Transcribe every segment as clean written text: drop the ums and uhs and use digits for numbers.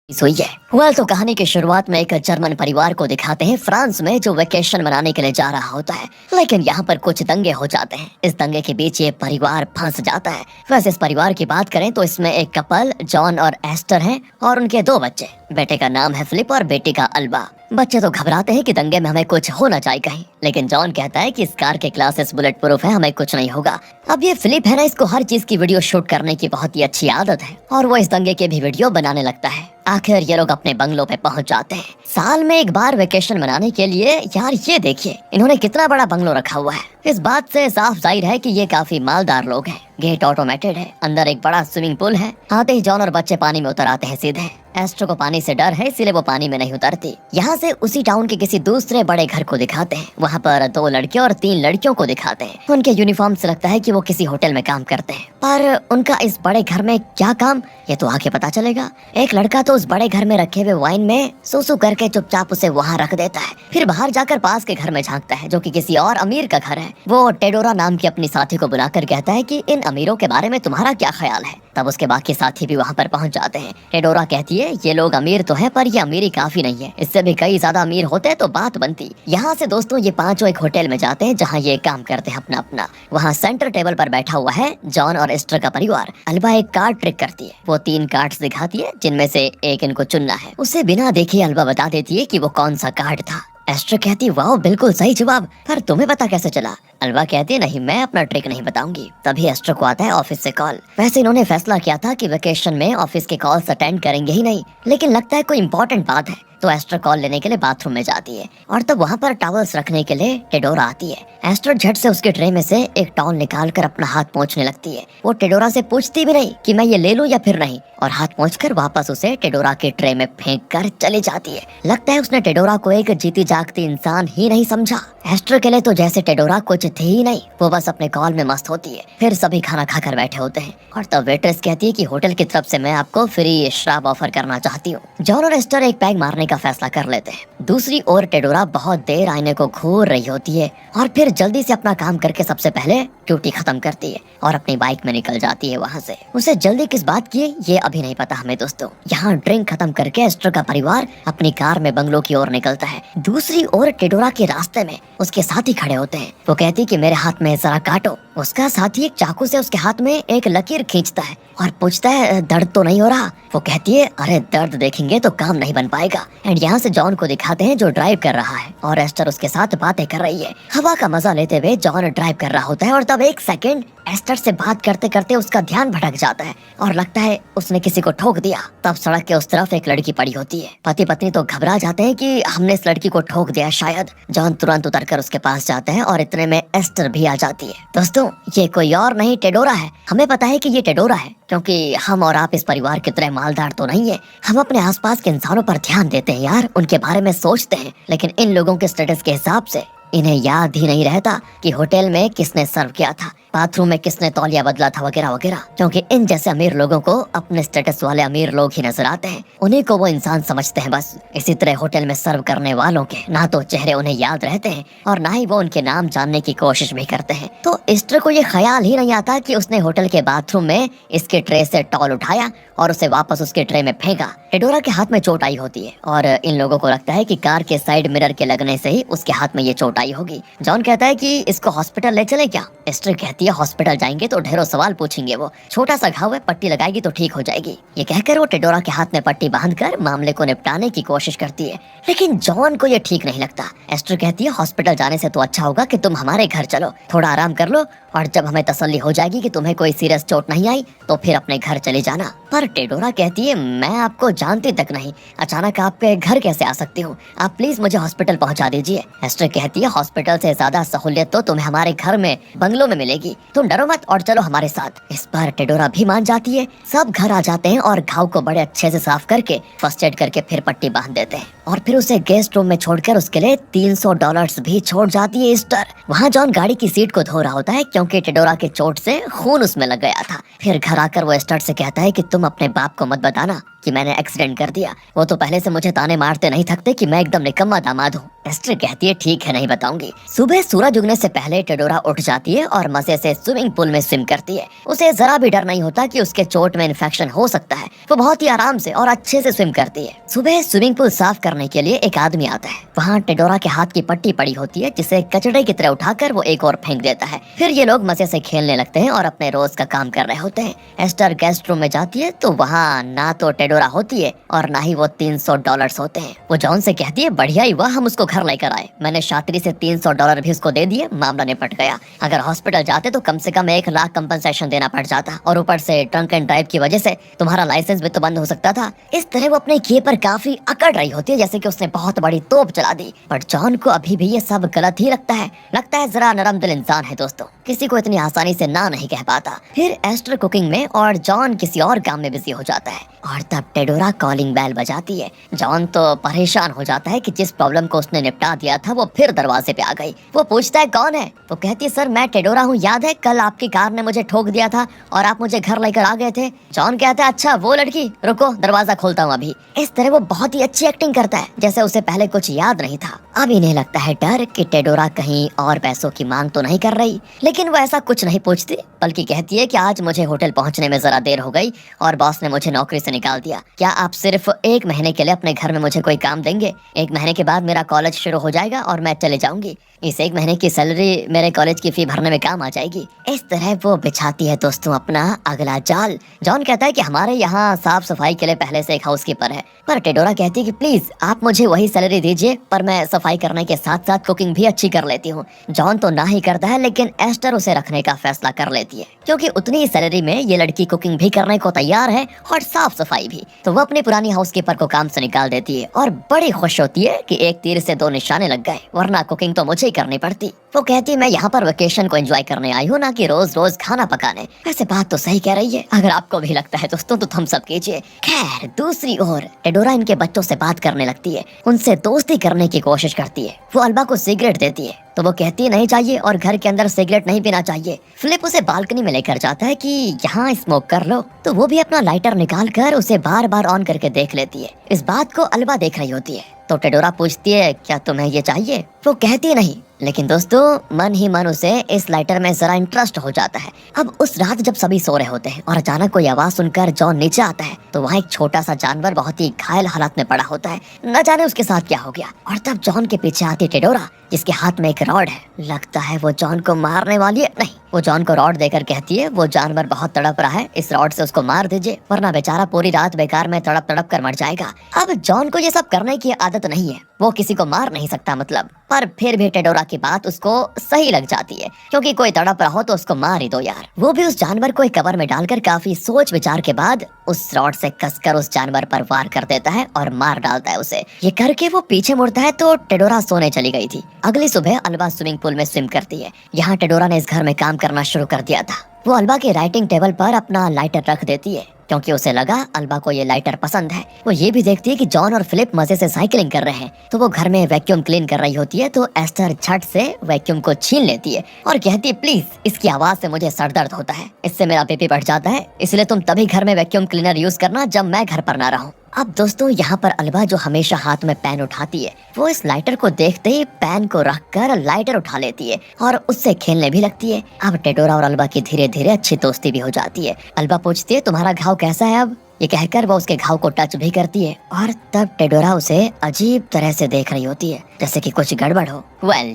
हुई है। तो कहानी की शुरुआत में एक जर्मन परिवार को दिखाते हैं फ्रांस में, जो वेकेशन मनाने के लिए जा रहा होता है। लेकिन यहाँ पर कुछ दंगे हो जाते हैं। इस दंगे के बीच ये परिवार फंस जाता है। वैसे इस परिवार की बात करें तो इसमें एक कपल जॉन और एस्टर हैं और उनके 2 बच्चे। बेटे का नाम है फिलिप और बेटी का अल्बा। बच्चे तो घबराते हैं कि दंगे में हमें कुछ होना चाहिए कहीं, लेकिन जॉन कहता है कि इस कार के ग्लासेस बुलेट प्रूफ है, हमें कुछ नहीं होगा। अब ये फिलिप है ना, इसको हर चीज की वीडियो शूट करने की बहुत ही अच्छी आदत है और वो इस दंगे के भी वीडियो बनाने लगता है। आखिर ये लोग अपने बंगलों पे पहुंच जाते हैं। साल में एक बार वेकेशन मनाने के लिए। यार ये देखिए इन्होंने कितना बड़ा बंगलो रखा हुआ है। इस बात से साफ जाहिर है कि ये काफी मालदार लोग हैं। गेट ऑटोमेटेड है, अंदर एक बड़ा स्विमिंग पूल है। आते ही जॉन और बच्चे पानी में उतर आते हैं सीधे। एस्ट्रो को पानी से डर है, इसीलिए वो पानी में नहीं उतरती। यहाँ से उसी टाउन के किसी दूसरे बड़े घर को दिखाते हैं। वहाँ पर 2 लड़के और 3 लड़कियों को दिखाते हैं। उनके यूनिफॉर्म से लगता है कि वो किसी होटल में काम करते हैं, पर उनका इस बड़े घर में क्या काम, ये तो आगे पता चलेगा। एक लड़का तो उस बड़े घर में रखे हुए वाइन में सूसू करके चुपचाप उसे वहाँ रख देता है। फिर बाहर जाकर पास के घर में झांकता है, जो कि किसी और अमीर का घर है। वो टेडोरा नाम की अपनी साथी को बुलाकर कहता है कि इन अमीरों के बारे में तुम्हारा क्या ख्याल है। तब उसके बाकी साथी भी वहाँ पर पहुँच जाते हैं। टेडोरा कहती है ये लोग अमीर तो है, पर ये अमीरी काफी नहीं है, इससे भी कई ज्यादा अमीर होते तो बात बनती। यहाँ से दोस्तों ये 5 एक होटल में जाते हैं जहाँ ये काम करते हैं अपना अपना। वहाँ सेंटर टेबल पर बैठा हुआ है जॉन और एस्टर का परिवार। अल्बा एक कार्ड ट्रिक करती है। वो 3 कार्ड्स दिखाती है जिनमें से एक इनको चुनना है। उसे बिना देखे अल्बा बता देती है कि वो कौन सा कार्ड था। एस्टर कहती वाह बिल्कुल सही जवाब, पर तुम्हें पता कैसे चला। अल्बा कहती नहीं, मैं अपना ट्रिक नहीं बताऊंगी। तभी एस्टर को आता है ऑफिस से कॉल। वैसे इन्होंने फैसला किया था कि वेकेशन में ऑफिस के कॉल्स अटेंड करेंगे ही नहीं, लेकिन लगता है कोई इंपॉर्टेंट बात है। तो एस्टर कॉल लेने के लिए बाथरूम में जाती है और तब वहाँ पर टॉवल्स रखने के लिए टेडोरा आती है। एस्टर झट से उसके ट्रे में से एक टॉवल निकाल कर अपना हाथ पोंछने लगती है। वो टेडोरा से पूछती भी नहीं कि मैं ये ले लूं या फिर नहीं, और हाथ पोंछकर वापस उसे टेडोरा के ट्रे में फेंक कर चली जाती है। लगता है उसने टेडोरा को एक जीती जागती इंसान ही नहीं समझा। एस्टर के लिए तो जैसे टेडोरा कुछ थी ही नहीं, वो बस अपने कॉल में मस्त होती है। फिर सभी खाना खाकर बैठे होते हैं और तब वेट्रेस कहती है कि होटल की तरफ से मैं आपको फ्री शराब ऑफर करना चाहती हूँ। जॉन और एस्टर एक पैग मारने का फैसला कर लेते हैं। दूसरी ओर टेडोरा बहुत देर आईने को घूर रही होती है और फिर जल्दी से अपना काम करके सबसे पहले ड्यूटी खत्म करती है और अपनी बाइक में निकल जाती है वहाँ से। उसे जल्दी किस बात की है ये अभी नहीं पता हमें दोस्तों। यहाँ ड्रिंक खत्म करके एस्टर का परिवार अपनी कार में बंगलो की ओर निकलता है। दूसरी ओर टेडोरा के रास्ते में उसके साथी खड़े होते हैं। वो कहती कि मेरे हाथ में जरा काटो। उसका साथी एक चाकू से उसके हाथ में एक लकीर खींचता है और पूछता है दर्द तो नहीं हो रहा। वो कहती है अरे दर्द देखेंगे तो काम नहीं बन पाएगा। एंड यहाँ से जॉन को दिखाते हैं जो ड्राइव कर रहा है और एस्टर उसके साथ बातें कर रही है। हवा का मजा लेते हुए जॉन ड्राइव कर रहा होता है और तब एक सेकंड एस्टर से बात करते करते उसका ध्यान भटक जाता है और लगता है उसने किसी को ठोक दिया। तब सड़क के उस तरफ एक लड़की पड़ी होती है। पति पत्नी तो घबरा जाते हैं कि हमने इस लड़की को ठोक दिया शायद। जॉन तुरंत उतरकर उसके पास जाते हैं और इतने में एस्टर भी आ जाती है। दोस्तों ये कोई और नहीं टेडोरा है। हमें पता है कि ये टेडोरा है क्योंकि हम और आप इस परिवार की तरह मालदार तो नहीं है। हम अपने आसपास के इंसानों पर ध्यान देते हैं यार, उनके बारे में सोचते हैं, लेकिन इन लोगों के स्टेटस के हिसाब से इन्हें याद ही नहीं रहता कि होटल में किसने सर्व किया था, बाथरूम में किसने तौलिया बदला था वगैरह वगैरह। क्योंकि इन जैसे अमीर लोगों को अपने स्टेटस वाले अमीर लोग ही नजर आते हैं, उन्हीं को वो इंसान समझते हैं बस। इसी तरह होटल में सर्व करने वालों के ना तो चेहरे उन्हें याद रहते हैं और ना ही वो उनके नाम जानने की कोशिश भी करते हैं। तो एस्टर को ये ख्याल ही नहीं आता कि उसने होटल के बाथरूम में इसके ट्रे से टॉल उठाया और उसे वापस उसके ट्रे में फेंका। टेडोरा के हाथ में चोट आई होती है और इन लोगों को लगता है कि कार के साइड मिरर के लगने से ही उसके हाथ में ये चोट आई होगी। जॉन कहता है कि इसको हॉस्पिटल ले चले क्या। एस्टर कहती है हॉस्पिटल जाएंगे तो ढेरों सवाल पूछेंगे, वो छोटा सा घाव है, पट्टी लगाएगी तो ठीक हो जाएगी। ये कहकर वो टेडोरा के हाथ में पट्टी बांधकर मामले को निपटाने की कोशिश करती है, लेकिन जॉन को ये ठीक नहीं लगता। एस्टर कहती है हॉस्पिटल जाने से तो अच्छा होगा कि तुम हमारे घर चलो, थोड़ा आराम कर लो और जब हमें तसल्ली हो जाएगी कि तुम्हें कोई सीरियस चोट नहीं आई तो फिर अपने घर चले जाना। पर टेडोरा कहती है मैं आपको जानती तक नहीं, अचानक आपके घर कैसे आ सकती हूँ, आप प्लीज मुझे हॉस्पिटल पहुँचा दीजिए। एस्टर कहती है हॉस्पिटल से ज्यादा सहूलियत तो तुम्हें हमारे घर में बंगलों में मिलेगी, तुम डरो मत और चलो हमारे साथ। इस बार टेडोरा भी मान जाती है। सब घर आ जाते हैं और घाव को बड़े अच्छे से साफ करके फर्स्ट एड करके फिर पट्टी बांध देते हैं और फिर उसे गेस्ट रूम में छोड़कर उसके लिए $300 भी छोड़ जाती है एस्टर। वहाँ जॉन गाड़ी की सीट को धो रहा होता है क्योंकि टेडोरा के चोट से खून उसमें लग गया था। फिर घर आकर वो एस्टर से कहता है कि तुम अपने बाप को मत बताना कि मैंने एक्सीडेंट कर दिया। वो तो पहले से मुझे ताने मारते नहीं थकते कि मैं एकदम निकम्मा दामाद हूँ। एस्टर कहती है ठीक है, नहीं बताऊंगी। सुबह सूरज उगने से पहले टेडोरा उठ जाती है और मजे से स्विमिंग पूल में स्विम करती है। उसे जरा भी डर नहीं होता कि उसके चोट में इन्फेक्शन हो सकता है। वो बहुत ही आराम से और अच्छे से स्विम करती है। सुबह स्विमिंग पूल साफ करने के लिए एक आदमी आता है। वहाँ टेडोरा के हाथ की पट्टी पड़ी होती है जिसे कचड़े की तरह उठाकर वो एक और फेंक देता है। फिर ये लोग मजे से खेलने लगते हैं और अपने रोज का काम कर रहे होते हैं। एस्टर गेस्ट रूम में जाती है तो वहाँ ना तो टेडोरा होती है और ना ही वो $300 होते हैं। वो जॉन से कहती है बढ़िया ही हुआ हम उसको घर लेकर आए। मैंने शातिरी से $300 भी उसको दे दिए, मामला निपट गया। अगर हॉस्पिटल जाते तो कम से कम 1 लाख कंपनसेशन देना पड़ जाता और ऊपर से ड्रंक एंड ड्राइव की वजह से तुम्हारा लाइसेंस भी तो बंद हो सकता था। इस तरह वो अपने किए पर काफी अकड़ रही होती है जैसे कि उसने बहुत बड़ी तोप चला दी। पर जॉन को अभी भी ये सब गलत ही लगता है जरा नरम दिल इंसान है दोस्तों, किसी को इतनी आसानी से ना नहीं कह पाता। फिर एस्टर कुकिंग में और जॉन किसी और काम में बिजी हो जाता है और तब टेडोरा कॉलिंग बेल बजाती है। जॉन तो परेशान हो जाता है कि जिस प्रॉब्लम को उसने निपटा दिया था वो फिर दरवाजे पे आ गई। वो पूछता है कौन है? वो कहती है सर मैं टेडोरा हूँ, याद है कल आपकी कार ने मुझे ठोक दिया था और आप मुझे घर लेकर आ गए थे। जॉन कहता है अच्छा वो लड़की, रुको दरवाजा खोलता हूँ अभी। इस तरह वो बहुत ही अच्छी एक्टिंग करता है जैसे उसे पहले कुछ याद नहीं था। अब इन्हें लगता है डर कि टेडोरा कहीं और पैसों की मांग तो नहीं कर रही, लेकिन वो ऐसा कुछ नहीं पूछती बल्कि कहती है कि आज मुझे होटल पहुंचने में जरा देर हो गई और बॉस ने मुझे नौकरी से निकाल दिया। क्या आप सिर्फ 1 महीने के लिए अपने घर में मुझे कोई काम देंगे? 1 महीने के बाद मेरा कॉलेज शुरू हो जाएगा और मैं चले जाऊंगी। इस 1 महीने की सैलरी मेरे कॉलेज की फी भरने में काम आ जाएगी। इस तरह वो बिछाती है दोस्तों अपना अगला जाल। जॉन कहता है कि हमारे यहाँ साफ सफाई के लिए पहले से एक हाउसकीपर है, पर टेडोरा कहती है कि प्लीज आप मुझे वही सैलरी दीजिए, पर मैं सफाई करने के साथ साथ कुकिंग भी अच्छी कर लेती हूँ। जॉन तो ना ही करता है, लेकिन एस्टर उसे रखने का फैसला कर लेती है क्योंकि उतनी ही सैलरी में ये लड़की कुकिंग भी करने को तैयार है और साफ सफाई भी। तो वो अपनी पुरानी हाउसकीपर को काम से निकाल देती है और बड़ी खुश होती है कि एक तीर से 2 निशाने लग गए, वरना कुकिंग तो मुझे ही करनी पड़ती। वो कहती है मैं यहाँ पर वेकेशन को एंजॉय करने आई हूँ, ना कि रोज रोज खाना पकाने। वैसे बात तो सही कह रही है, अगर आपको भी लगता है दोस्तों तो थम्स अप कीजिए। खैर दूसरी ओर टेडोरा इनके बच्चों से बात करने लगती है, उनसे दोस्ती करने की कोशिश करती है। वो अल्बा को सिगरेट देती है तो वो कहती है नहीं चाहिए और घर के अंदर सिगरेट नहीं पीना चाहिए। फिलिप उसे बालकनी में लेकर जाता है कि यहाँ स्मोक कर लो, तो वो भी अपना लाइटर निकाल कर उसे बार बार ऑन करके देख लेती है। इस बात को अल्बा देख रही होती है तो टेडोरा पूछती है क्या तुम्हें ये चाहिए? वो कहती नहीं, लेकिन दोस्तों मन ही मन उसे इस लाइटर में जरा इंटरेस्ट हो जाता है। अब उस रात जब सभी सो रहे होते हैं और अचानक कोई आवाज सुनकर जॉन नीचे आता है तो वहाँ एक छोटा सा जानवर बहुत ही घायल हालत में पड़ा होता है। न जाने उसके साथ क्या हो गया। और तब जॉन के पीछे आती टेडोरा जिसके हाथ में एक रॉड है। लगता है वो जॉन को मारने वाली है। नहीं, वो जॉन को रॉड देकर कहती है वो जानवर बहुत तड़प रहा है, इस रॉड से उसको मार दीजिए वरना बेचारा पूरी रात बेकार में तड़प तड़प कर मर जाएगा। अब जॉन को ये सब करने की आदत नहीं है, वो किसी को मार नहीं सकता मतलब, पर फिर भी टेडोरा की बात उसको सही लग जाती है क्योंकि कोई तड़प रहा हो तो उसको मार ही दो यार। वो भी उस जानवर को एक कवर में डालकर काफी सोच विचार के बाद उस रॉड से कसकर उस जानवर पर वार कर देता है और मार डालता है उसे। ये करके वो पीछे मुड़ता है तो टेडोरा सोने चली गई थी। अगली सुबह अल्बा स्विमिंग पूल में स्विम करती है। यहाँ टेडोरा ने इस घर में काम करना शुरू कर दिया था। वो अल्बा के राइटिंग टेबल पर अपना लाइटर रख देती है क्योंकि उसे लगा अल्बा को ये लाइटर पसंद है। वो ये भी देखती है कि जॉन और फिलिप मजे से साइकिलिंग कर रहे हैं तो वो घर में वैक्यूम क्लीन कर रही होती है तो एस्टर झट से वैक्यूम को छीन लेती है और कहती है प्लीज, इसकी आवाज से मुझे सर दर्द होता है, इससे मेरा बीपी बढ़ जाता है, इसलिए तुम तभी घर में वैक्यूम क्लीनर यूज करना जब मैं घर पर ना रहूं। अब दोस्तों यहाँ पर अल्बा जो हमेशा हाथ में पेन उठाती है वो इस लाइटर को देखते ही पेन को रखकर लाइटर उठा लेती है और उससे खेलने भी लगती है। अब टेडोरा और अल्बा की धीरे धीरे अच्छी दोस्ती भी हो जाती है। अल्बा पूछती है तुम्हारा घाव कैसा है अब? ये कहकर वो उसके घाव को टच भी करती है और तब टेडोरा उसे अजीब तरह से देख रही होती है जैसे कि कुछ गड़बड़ हो।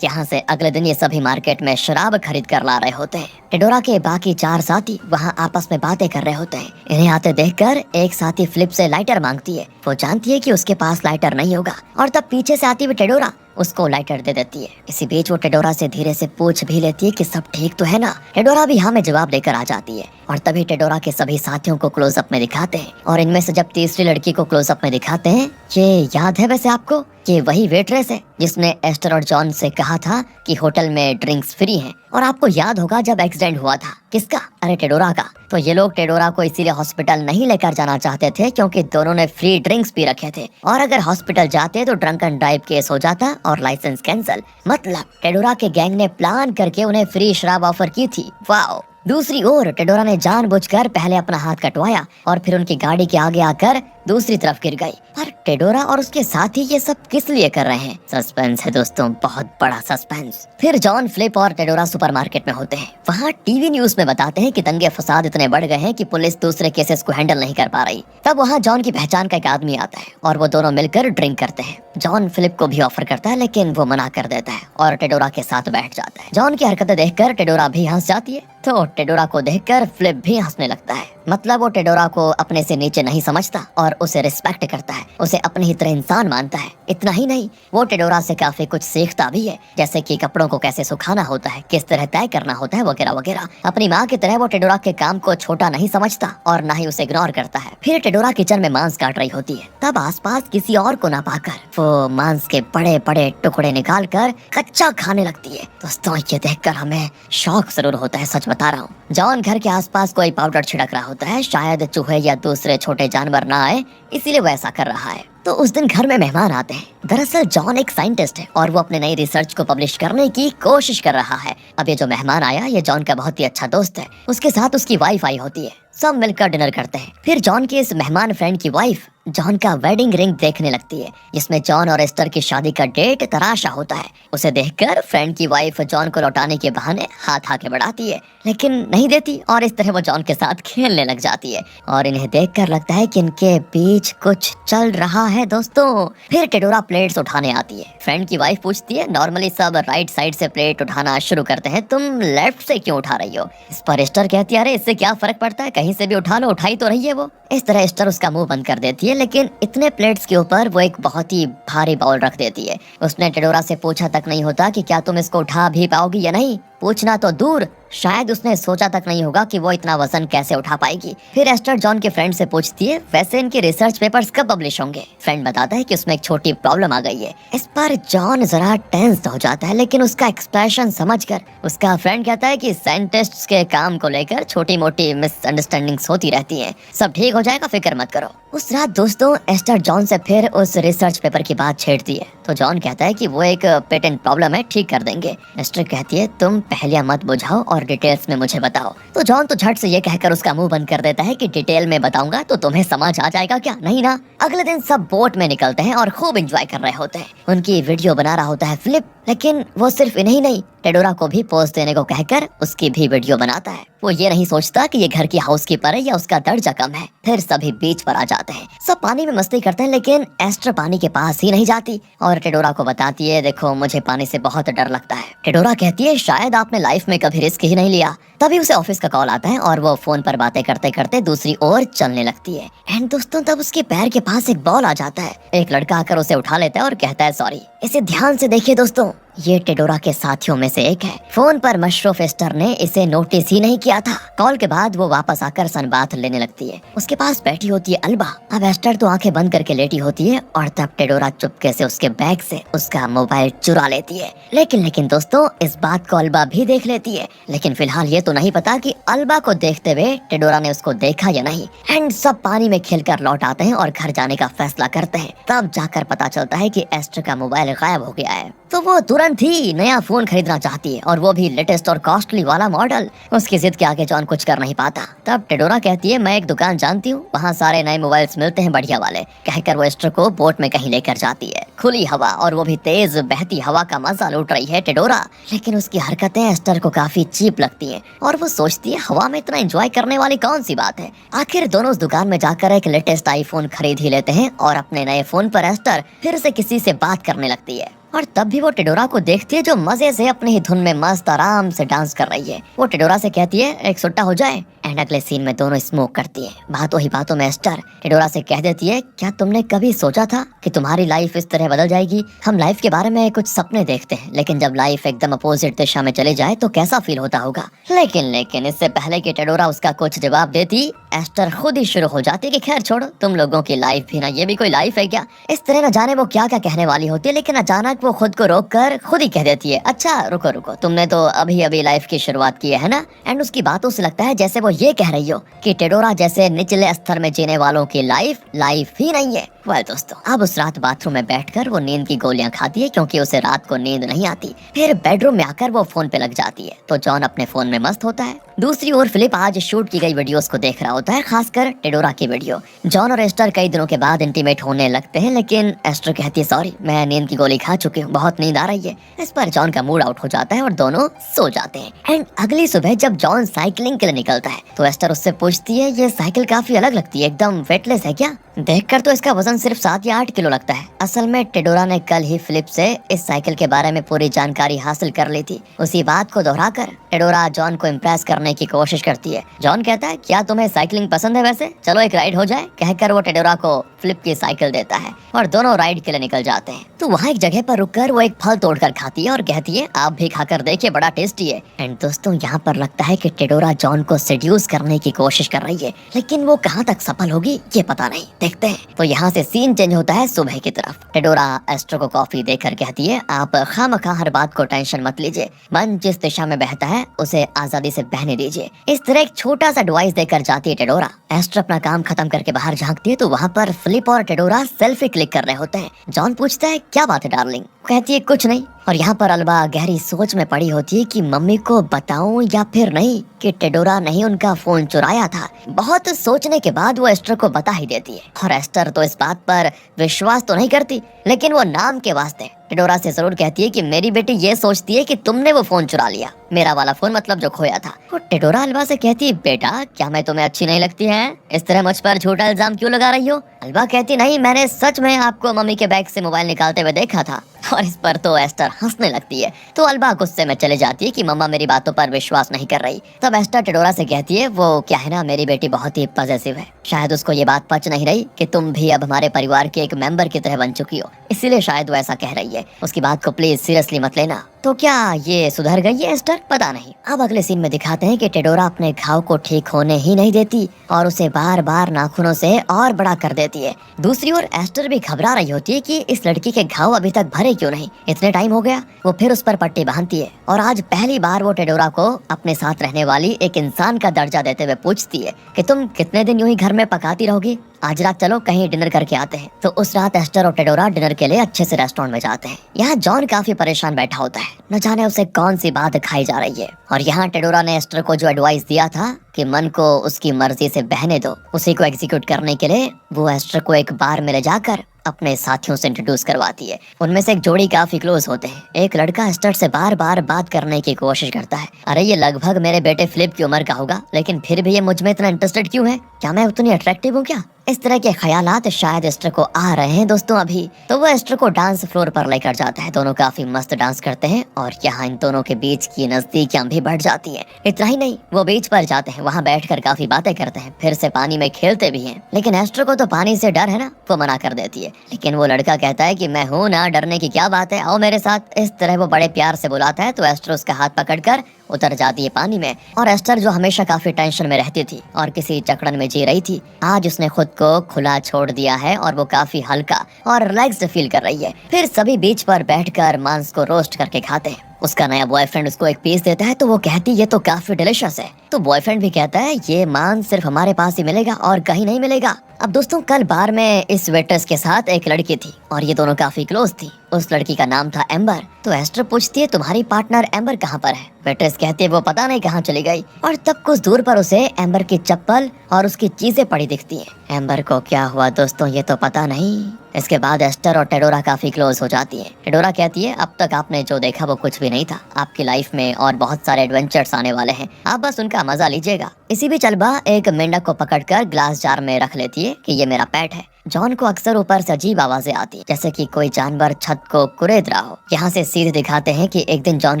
यहाँ से अगले दिन ये सभी मार्केट में शराब खरीद कर ला रहे होते हैं। टेडोरा के बाकी 4 साथी वहाँ आपस में बातें कर रहे होते हैं। इन्हें आते देखकर एक साथी फिलिप से लाइटर मांगती है। वो जानती है कि उसके पास लाइटर नहीं होगा और तब पीछे से आती हुई टेडोरा उसको लाइटर दे देती है। इसी बीच वो टेडोरा से धीरे से पूछ भी लेती है कि सब ठीक तो है ना। टेडोरा भी हाँ में जवाब देकर आ जाती है और तभी टेडोरा के सभी साथियों को क्लोजअप में दिखाते हैं और इनमें से जब तीसरी लड़की को क्लोजअप में दिखाते हैं, ये याद है वैसे आपको ये वही वेट्रेस है जिसने एस्टर और जॉन से कहा था कि होटल में ड्रिंक्स फ्री हैं। और आपको याद होगा जब एक्सीडेंट हुआ था, किसका? अरे टेडोरा का। तो ये लोग टेडोरा को इसीलिए हॉस्पिटल नहीं लेकर जाना चाहते थे क्योंकि दोनों ने फ्री ड्रिंक्स पी रखे थे, और अगर हॉस्पिटल जाते तो ड्रंकन ड्राइव केस हो जाता और लाइसेंस कैंसिल। मतलब टेडोरा के गैंग ने प्लान करके उन्हें फ्री शराब ऑफर की थी। वाओ। दूसरी ओर टेडोरा ने जानबूझकर पहले अपना हाथ कटवाया और फिर उनकी गाड़ी के आगे आकर दूसरी तरफ गिर गई। पर टेडोरा और उसके साथी ये सब किस लिए कर रहे हैं? सस्पेंस है दोस्तों, बहुत बड़ा सस्पेंस। फिर जॉन, फ्लिप और टेडोरा सुपरमार्केट में होते हैं। वहाँ टीवी न्यूज में बताते हैं कि दंगे फसाद इतने बढ़ गए हैं कि पुलिस दूसरे केसेस को हैंडल नहीं कर पा रही। तब वहाँ जॉन की पहचान का एक आदमी आता है और वो दोनों मिलकर ड्रिंक करते हैं। जॉन फिलिप को भी ऑफर करता है लेकिन वो मना कर देता है और टेडोरा के साथ बैठ जाता है। जॉन की हरकतें देखकर टेडोरा भी हंस जाती है, तो टेडोरा को देखकर फ्लिप भी हंसने लगता है। मतलब वो टेडोरा को अपने से नीचे नहीं समझता और उसे रिस्पेक्ट करता है, उसे अपनी ही तरह इंसान मानता है। इतना ही नहीं, वो टेडोरा से काफी कुछ सीखता भी है, जैसे कि कपड़ों को कैसे सुखाना होता है, किस तरह तय करना होता है, वगैरह वगैरह। अपनी माँ की तरह वो टेडोरा के काम को छोटा नहीं समझता और न ही उसे इग्नोर करता है। फिर टेडोरा किचन में मांस काट रही होती है, तब आसपास किसी और को ना पाकर वो मांस के बड़े बड़े टुकड़े निकाल कर कच्चा खाने लगती है। दोस्तों ये देखकर हमें शौक जरूर होता है, सच बता रहा हूँ। जॉन घर के आसपास कोई पाउडर छिड़क रहा होता है, शायद चूहे या दूसरे छोटे जानवर ना आए, इसीलिए वो ऐसा कर रहा है। तो उस दिन घर में मेहमान आते हैं। दरअसल जॉन एक साइंटिस्ट है और वो अपने नई रिसर्च को पब्लिश करने की कोशिश कर रहा है। अब ये जो मेहमान आया ये जॉन का बहुत ही अच्छा दोस्त है, उसके साथ उसकी वाइफ आई होती है। सब मिलकर डिनर करते हैं। फिर जॉन के इस मेहमान फ्रेंड की वाइफ जॉन का वेडिंग रिंग देखने लगती है, जिसमें जॉन और एस्टर की शादी का डेट तराशा होता है। उसे देखकर फ्रेंड की वाइफ जॉन को लौटाने के बहाने हाथ आगे बढ़ाती है, लेकिन नहीं देती और इस तरह वो जॉन के साथ खेलने लग जाती है और इन्हें देखकर लगता है कि इनके बीच कुछ चल रहा है दोस्तों। फिर टेडोरा प्लेट्स उठाने आती है। फ्रेंड की वाइफ पूछती है, नॉर्मली सब राइट साइड से प्लेट उठाना शुरू करते हैं, तुम लेफ्ट से क्यों उठा रही हो? इस पर एस्टर कहती है, अरे इससे क्या फर्क पड़ता है, कहीं से भी उठा लो, उठाई तो रही है वो। इस तरह एस्टर उसका मुंह बंद कर देती है, लेकिन इतने प्लेट्स के ऊपर वो एक बहुत ही भारी बाउल रख देती है। उसने टेडोरा से पूछा तक नहीं होता कि क्या तुम इसको उठा भी पाओगी या नहीं। पूछना तो दूर, शायद उसने सोचा तक नहीं होगा कि वो इतना वजन कैसे उठा पाएगी। फिर एस्टर जॉन के फ्रेंड से पूछती है, वैसे इनके रिसर्च पेपर्स कब पब्लिश होंगे? फ्रेंड बताता है कि उसमें एक छोटी प्रॉब्लम आ गई है। इस पर जॉन जरा टेंस हो जाता है, लेकिन उसका एक्सप्रेशन समझकर उसका फ्रेंड कहता है कि साइंटिस्ट्स के काम को लेकर छोटी मोटी मिसअंडरस्टैंडिंग्स होती रहती हैं, सब ठीक हो जाएगा, फिक्र मत करो। उस रात दोस्तों एस्टर जॉन से फिर उस रिसर्च पेपर की बात छेड़ती है, तो जॉन कहता है कि वो एक पेटेंट प्रॉब्लम है, ठीक कर देंगे। एस्टर कहती है, तुम पहले मत बुझाओ और डिटेल्स में मुझे बताओ। तो जॉन तो झट से ये कहकर उसका मुंह बंद कर देता है कि डिटेल में बताऊंगा तो तुम्हें समझ आ जाएगा क्या? नहीं ना। अगले दिन सब बोट में निकलते हैं और खूब एंजॉय कर रहे होते हैं। उनकी वीडियो बना रहा होता है फिलिप, लेकिन वो सिर्फ इन्हीं नहीं, टेडोरा को भी पोस्ट देने को कहकर उसकी भी वीडियो बनाता है। वो ये नहीं सोचता कि ये घर की हाउसकीपर है या उसका दर्जा कम है। फिर सभी बीच पर आ जाते हैं, सब पानी में मस्ती करते हैं, लेकिन एस्टर पानी के पास ही नहीं जाती और टेडोरा को बताती है, देखो मुझे पानी से बहुत डर लगता है। टेडोरा कहती है, शायद आपने लाइफ में कभी रिस्क ही नहीं लिया। तभी उसे ऑफिस का कॉल आता है और वो फोन पर बातें करते करते दूसरी ओर चलने लगती है। एंड दोस्तों तब उसके पैर के पास एक बॉल आ जाता है। एक लड़का आकर उसे उठा लेता है और कहता है सॉरी। इसे ध्यान से देखिए दोस्तों, ये टेडोरा के साथियों में से एक है। फोन पर मशरूफ एस्टर ने इसे नोटिस ही नहीं किया था। कॉल के बाद वो वापस आकर सनबाथ लेने लगती है। उसके पास बैठी होती है अल्बा। अब एस्टर तो आंखें बंद करके लेटी होती है और तब टेडोरा चुपके से उसके बैग से उसका मोबाइल चुरा लेती है। लेकिन दोस्तों इस बात को अल्बा भी देख लेती है, लेकिन फिलहाल ये तो नहीं पता कि अल्बा को देखते हुए टेडोरा ने उसको देखा या नहीं। एंड सब पानी में खेलकर लौट आते हैं और घर जाने का फैसला करते हैं। तब जाकर पता चलता है कि एस्टर का मोबाइल गायब हो गया है। तो वो तुरंत ही नया फोन खरीदना चाहती है और वो भी लेटेस्ट और कॉस्टली वाला मॉडल। उसकी जिद के आगे जॉन कुछ कर नहीं पाता। तब टेडोरा कहती है, मैं एक दुकान जानती हूँ, वहाँ सारे नए मोबाइल्स मिलते हैं बढ़िया वाले। कहकर वो एस्टर को बोट में कहीं लेकर जाती है। खुली हवा और वो भी तेज बहती हवा का मजा लूट रही है टेडोरा, लेकिन उसकी हरकतें एस्टर को काफी चीप लगती हैं और वो सोचती है हवा में इतना एंजॉय करने वाली कौन सी बात है। आखिर दोनों उस दुकान में जाकर एक लेटेस्ट आईफोन खरीद ही लेते हैं और अपने नए फोन पर एस्टर फिर से किसी से बात करने लगती है। और तब भी वो टेडोरा को देखती है जो मजे से अपनी ही धुन में मस्त आराम से डांस कर रही है। वो टेडोरा से कहती है एक सुट्टा हो जाए। एंड अगले सीन में दोनों स्मोक करती है। बातों ही बातों में एस्टर टेडोरा से कह देती है, क्या तुमने कभी सोचा था कि तुम्हारी लाइफ इस तरह बदल जाएगी? हम लाइफ के बारे में कुछ सपने देखते हैं, लेकिन जब लाइफ एकदम अपोजिट दिशा में चले जाए तो कैसा फील होता होगा। लेकिन इससे पहले कि टेडोरा उसका कुछ जवाब देती, एस्टर खुद ही शुरू हो जाती कि खैर छोड़ो, तुम लोगों की लाइफ भी ना, ये भी कोई लाइफ है क्या? इस तरह न जाने वो क्या क्या कहने वाली होती है, लेकिन अचानक वो खुद को रोक कर खुद ही कह देती है, अच्छा रुको रुको, तुमने तो अभी अभी लाइफ की शुरुआत की है ना? एंड उसकी बातों से लगता है जैसे वो ये कह रही हो कि टेडोरा जैसे निचले स्तर में जीने वालों की लाइफ ही नहीं है। वेल दोस्तों, अब उस रात बाथरूम में बैठकर वो नींद की गोलियां खाती है क्योंकि उसे रात को नींद नहीं आती। फिर बेडरूम में आकर वो फोन पे लग जाती है तो जॉन अपने फोन में मस्त होता है। दूसरी ओर फिलिप आज शूट की गई वीडियोस को देख रहा होता है, खासकर टेडोरा की वीडियो। जॉन और एस्टर कई दिनों के बाद इंटीमेट होने लगते हैं, लेकिन एस्टर कहती है सॉरी, मैं नींद की गोली खा चुकी हूँ, बहुत नींद आ रही है। इस पर जॉन का मूड आउट हो जाता है और दोनों सो जाते हैं। एंड अगली सुबह जब जॉन साइकिलिंग के लिए निकलता है तो एस्टर उससे पूछती है, ये साइकिल काफी अलग लगती है, एकदम वेटलेस है क्या? देखकर तो इसका वजन सिर्फ 7 या 8 किलो लगता है। असल में टेडोरा ने कल ही फिलिप से इस साइकिल के बारे में पूरी जानकारी हासिल कर ली थी। उसी बात को दोहराकर टेडोरा जॉन को इम्प्रेस करने की कोशिश करती है। जॉन कहता है, क्या तुम्हें साइकिलिंग पसंद है? वैसे चलो एक राइड हो जाए। कहकर वो टेडोरा को फिलिप की साइकिल देता है और दोनों राइड के लिए निकल जाते हैं। तो वहाँ एक जगह पर रुककर वो एक फल तोड़कर खाती है और कहती है, आप भी खाकर देखिए, बड़ा टेस्टी है। एंड दोस्तों, यहाँ पर लगता है कि टेडोरा जॉन को सेड्यूस करने की कोशिश कर रही है, लेकिन वो कहाँ तक सफल होगी ये पता नहीं, देखते हैं। तो यहाँ से सीन चेंज होता है सुबह की तरफ। टेडोरा एस्टर को कॉफी देकर कहती है, आप खामखा हर बात को टेंशन मत लीजिए, मन जिस दिशा में बहता है उसे आजादी से बहने दीजिए। इस तरह एक छोटा सा एडवाइस देकर जाती है टेडोरा। एस्टर अपना काम खत्म करके बाहर झांकती है तो वहाँ पर फिलिप और टेडोरा सेल्फी क्लिक कर रहे होते हैं। जॉन पूछता है, क्या बात है डार्लिंग? कहती है, कुछ नहीं। और यहाँ पर अल्बा गहरी सोच में पड़ी होती है कि मम्मी को बताऊं या फिर नहीं कि टेडोरा नहीं उनका फोन चुराया था। बहुत सोचने के बाद वो एस्टर को बता ही देती है और एस्टर तो इस बात पर विश्वास तो नहीं करती, लेकिन वो नाम के वास्ते टेडोरा से जरूर कहती है कि मेरी बेटी ये सोचती है कि तुमने वो फोन चुरा लिया, मेरा वाला फोन मतलब जो खोया था। वो टेडोरा अल्बा से कहती है, बेटा क्या मैं तुम्हें अच्छी नहीं लगती है? इस तरह मुझ पर झूठा इल्जाम क्यों लगा रही हो? अल्बा कहती, नहीं, मैंने सच में आपको मम्मी के बैग से मोबाइल निकालते हुए देखा था। और इस पर तो एस्टर हंसने लगती है। तो अल्बा गुस्से में चले जाती है कि मम्मा मेरी बातों पर विश्वास नहीं कर रही। तब एस्टर टेडोरा से कहती है, वो क्या है ना, मेरी बेटी बहुत ही पॉजिटिव है, शायद उसको ये बात पच नहीं रही कि तुम भी अब हमारे परिवार के एक मेंबर की तरह बन चुकी हो, इसीलिए शायद वो ऐसा कह रही है। उसकी बात को प्लीज सीरियसली मत लेना। तो क्या ये सुधर गई है एस्टर? पता नहीं। अब अगले सीन में दिखाते हैं कि टेडोरा अपने घाव को ठीक होने ही नहीं देती और उसे बार बार नाखूनों से और बड़ा कर देती है। दूसरी ओर एस्टर भी घबरा रही होती है कि इस लड़की के घाव अभी तक भरे क्यों नहीं, इतने टाइम हो गया। वो फिर उस पर पट्टी बांधती है और आज पहली बार वो टेडोरा को अपने साथ रहने वाली एक इंसान का दर्जा देते हुए पूछती है कि तुम कितने दिन यूं ही घर में पकाती रहोगी? आज रात चलो कहीं डिनर करके आते हैं। तो उस रात एस्टर और टेडोरा डिनर के लिए अच्छे से रेस्टोरेंट में जाते हैं। यहाँ जॉन काफी परेशान बैठा होता है, न जाने उसे कौन सी बात खाई जा रही है। और यहाँ टेडोरा ने एस्टर को जो एडवाइस दिया था कि मन को उसकी मर्जी से बहने दो, उसी को एग्जीक्यूट करने के लिए वो एस्टर को एक बार में ले जाकर अपने साथियों से इंट्रोड्यूस करवाती है। उनमें से एक जोड़ी काफी क्लोज होते हैं। एक लड़का एस्टर से बार बार बात करने की कोशिश करता है। अरे ये लगभग मेरे बेटे फिलिप की उम्र का होगा, लेकिन फिर भी ये मुझ में इतना इंटरेस्टेड क्यों है? क्या मैं उतनी अट्रैक्टिव हूँ क्या? इस तरह के ख्यालात शायद एस्टर को आ रहे हैं दोस्तों अभी। तो वो एस्टर को डांस फ्लोर पर लेकर जाता है। दोनों काफी मस्त डांस करते हैं और यहाँ इन दोनों के बीच की नजदीकियां भी बढ़ जाती हैं। इतना ही नहीं, वो बीच पर जाते हैं, वहाँ बैठकर काफी बातें करते हैं, फिर से पानी में खेलते भी हैं। लेकिन एस्टर को तो पानी से डर है ना, वो मना कर देती है। लेकिन वो लड़का कहता है कि मैं हूँ ना, डरने की क्या बात है, आओ मेरे साथ। इस तरह वो बड़े प्यार से बुलाता है तो एस्टर उसका हाथ पकड़कर उतर जाती है पानी में। और एस्टर जो हमेशा काफी टेंशन में रहती थी और किसी जकड़न में जी रही थी, आज उसने खुद को खुला छोड़ दिया है और वो काफी हल्का और रिलैक्स्ड फील कर रही है। फिर सभी बीच पर बैठकर मांस को रोस्ट करके खाते हैं। उसका नया बॉयफ्रेंड उसको एक पीस देता है तो वो कहती ये तो काफी डिलीशियस है। तो बॉयफ्रेंड भी कहता है ये मांस सिर्फ हमारे पास ही मिलेगा और कहीं नहीं मिलेगा। अब दोस्तों, कल बार में इस वेट्रेस के साथ एक लड़की थी और ये दोनों काफी क्लोज थी। उस लड़की का नाम था एम्बर। तो एस्टर पूछती है तुम्हारी पार्टनर एम्बर कहाँ पर है? वेट्रेस कहती है वो पता नहीं कहाँ चली गई। और तब कुछ दूर पर उसे एम्बर की चप्पल और उसकी चीजें पड़ी दिखती हैं। एम्बर को क्या हुआ दोस्तों ये तो पता नहीं। इसके बाद एस्टर और टेडोरा काफी क्लोज हो जाती है। टेडोरा कहती है अब तक आपने जो देखा वो कुछ भी नहीं था, आपकी लाइफ में और बहुत सारे एडवेंचर्स आने वाले हैं, आप बस उनका मजा लीजिएगा। इसी बीच अल्बा एक मेंढक को पकड़कर ग्लास जार में रख लेती है कि ये मेरा पेट है। जॉन को अक्सर ऊपर से अजीब आवाजें आती है, जैसे कि कोई जानवर छत को कुरेद रहा हो। यहाँ से सीधे दिखाते हैं कि एक दिन जॉन